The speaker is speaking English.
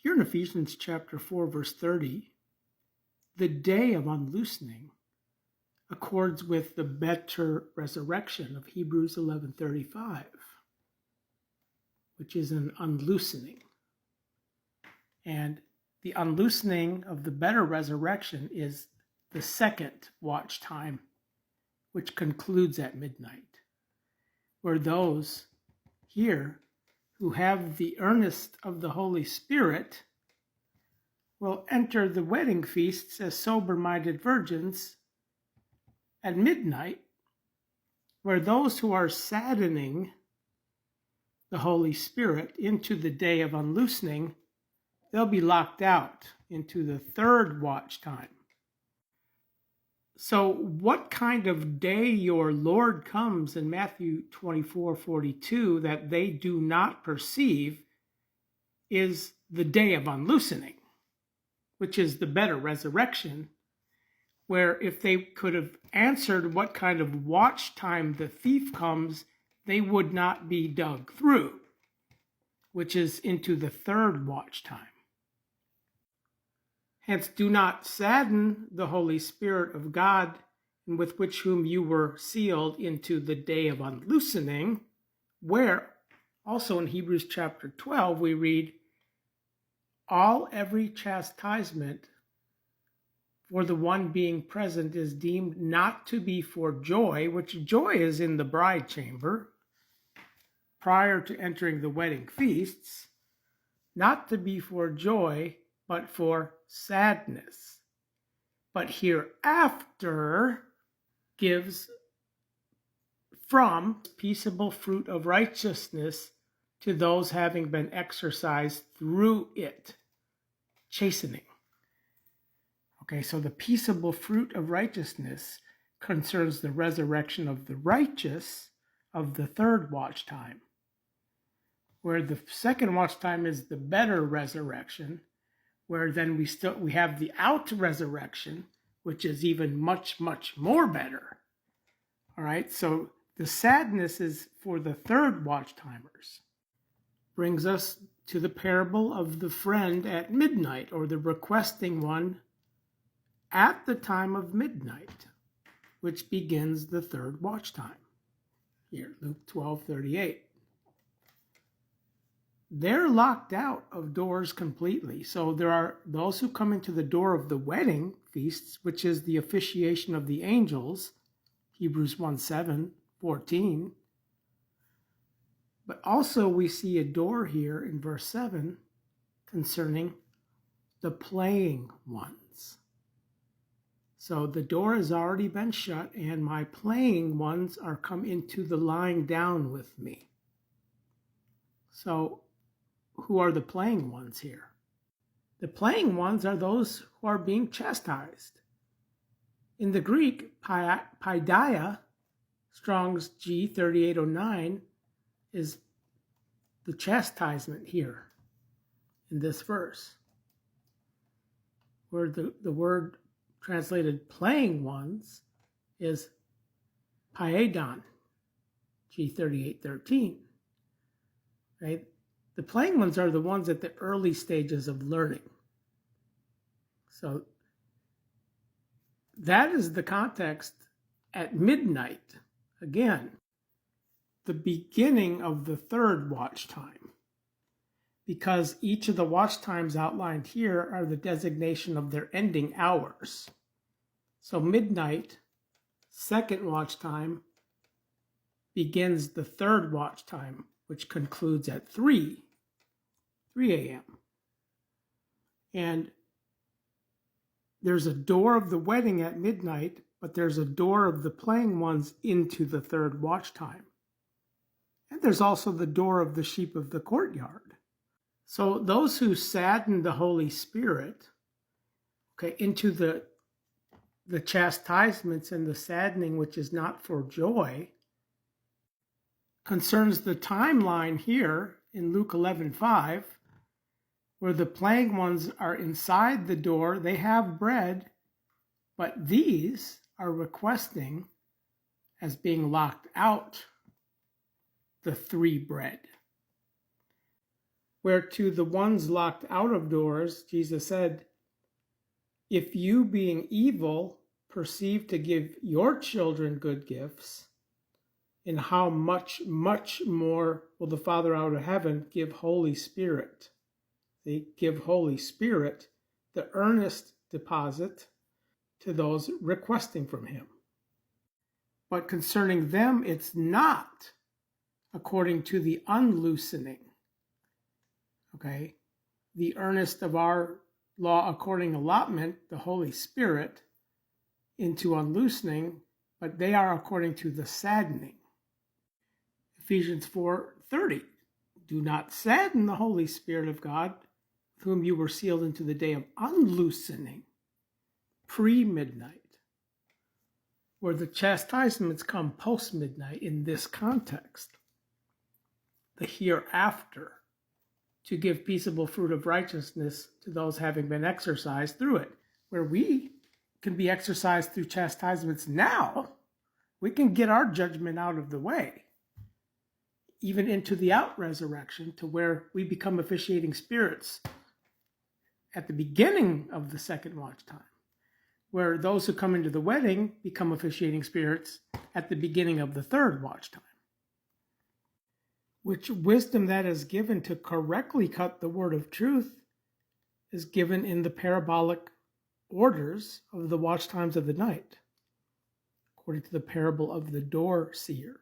Here in Ephesians chapter 4, verse 30, the day of unloosening accords with the better resurrection of Hebrews 11:35, which is an unloosening. And the unloosening of the better resurrection is the second watch time, which concludes at midnight, where those here who have the earnest of the Holy Spirit will enter the wedding feasts as sober-minded virgins at midnight, where those who are saddening the Holy Spirit into the day of unloosening, they'll be locked out into the third watch time. So what kind of day your Lord comes in Matthew 24:42 that they do not perceive is the day of unloosening, which is the better resurrection, where if they could have answered what kind of watch time the thief comes, they would not be dug through, which is into the third watch time. Hence, do not sadden the Holy Spirit of God, with which whom you were sealed into the day of unloosening, where also in Hebrews chapter 12 we read, every chastisement for the one being present is deemed not to be for joy, which joy is in the bride chamber, prior to entering the wedding feasts, not to be for joy, but for sadness. But hereafter gives from peaceable fruit of righteousness to those having been exercised through it, chastening. Okay, so the peaceable fruit of righteousness concerns the resurrection of the righteous of the third watch time, where the second watch time is the better resurrection, where then we have the out resurrection, which is even much, much more better. All right, so the sadness is for the third watch timers. Brings us to the parable of the friend at midnight, or the requesting one at the time of midnight, which begins the third watch time. Here, Luke 12:38. They're locked out of doors completely. So there are those who come into the door of the wedding feasts, which is the officiation of the angels, Hebrews 1:7-14. But also we see a door here in verse 7 concerning the playing ones. So the door has already been shut, and my playing ones are come into the lying down with me. So who are the playing ones here? The playing ones are those who are being chastised. In the Greek, paideia, Strong's G 3809, is the chastisement here in this verse, where the word translated playing ones is paedon, G 3813. Right? The playing ones are the ones at the early stages of learning. So that is the context at midnight. Again, the beginning of the third watch time, because each of the watch times outlined here are the designation of their ending hours. So midnight, second watch time, begins the third watch time, which concludes at 3 a.m. And there's a door of the wedding at midnight, but there's a door of the playing ones into the third watch time. And there's also the door of the sheep of the courtyard. So those who sadden the Holy Spirit, into the chastisements and the saddening, which is not for joy, concerns the timeline here in Luke 11:5, where the playing ones are inside the door. They have bread, but these are requesting as being locked out the 3 bread. Where to the ones locked out of doors, Jesus said, if you being evil perceive to give your children good gifts, and how much, much more will the Father out of heaven give Holy Spirit? They give Holy Spirit, the earnest deposit, to those requesting from him. But concerning them, it's not according to the unloosening. Okay? The earnest of our law according allotment, the Holy Spirit, into unloosening, but they are according to the saddening. Ephesians 4:30, do not sadden the Holy Spirit of God, with whom you were sealed into the day of unloosening, pre-midnight, where the chastisements come post-midnight in this context, the hereafter, to give peaceable fruit of righteousness to those having been exercised through it. Where we can be exercised through chastisements now, we can get our judgment out of the way, even into the out-resurrection, to where we become officiating spirits at the beginning of the second watch time, where those who come into the wedding become officiating spirits at the beginning of the third watch time. Which wisdom that is given to correctly cut the word of truth is given in the parabolic orders of the watch times of the night, according to the parable of the door seer.